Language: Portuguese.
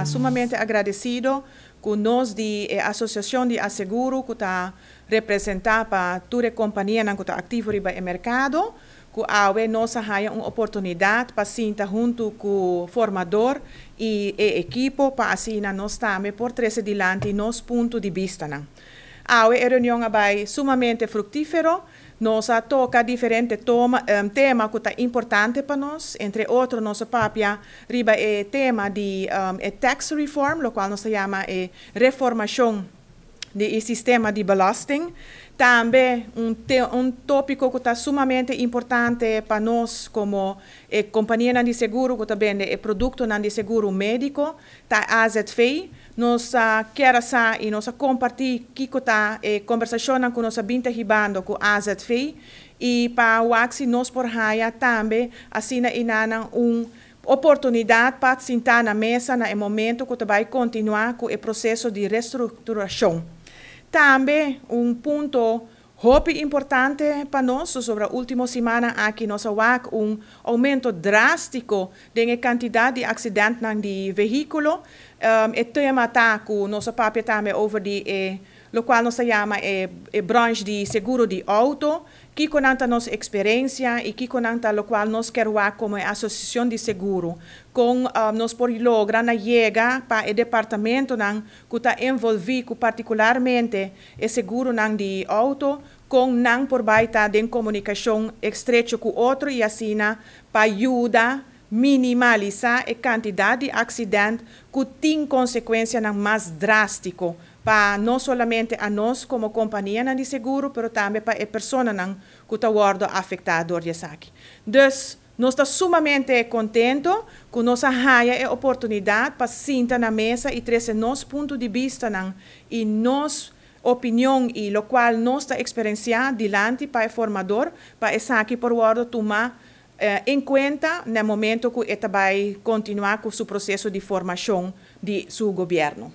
está sumamente agradecido com nós de Associação de Asseguro que está representar para toda a companhia que está ativa no mercado, que nós temos uma oportunidade para sentar junto com o formador e a equipe para assim nós também por trazer adiante nosso ponto de vista. A reunião é sumamente fructífera. Nós toca diferentes temas que são importantes para nós. Entre outros, nosso papia riba o tema de tax reform, o qual nós chama reformação do sistema de belasting. Também tópico que está sumamente importante para nós como companhia de seguro, que também é produto de seguro médico, tá AZV. Nós queremos e nós compartilhar que está conversação com nós binta ribando com AZV e para o axi nós por raia também assim inana oportunidade para sentar na mesa no momento que vai continuar com o processo de reestruturação. Também ponto importante para nós sobre a última semana aqui nós temos aumento drástico da quantidade de acidentes de veículos. O tema está com nosso papel também over o qual nós chama branche de seguro de auto, que conta nossa experiência e que conta o qual nós queremos como associação de seguro, com nós por lograr chegar para o departamento que está envolvido particularmente o seguro de auto, com não por baita de comunicação estreita com o outro e assim para ajudar minimalizar a quantidade de acidentes que tem consequências mais drásticas para não somente a nós como companhia de seguro, mas também para a pessoa que está sendo afetada por isso. Então, nós estamos sumamente contentes que nós temos a oportunidade para sentar na mesa e trazer nosso ponto de vista e nossa opinião e o qual nós estamos experienciando diante para o formador, para essa aqui por ordem tomar em conta no momento que ele vai continuar com o seu processo de formação de seu governo.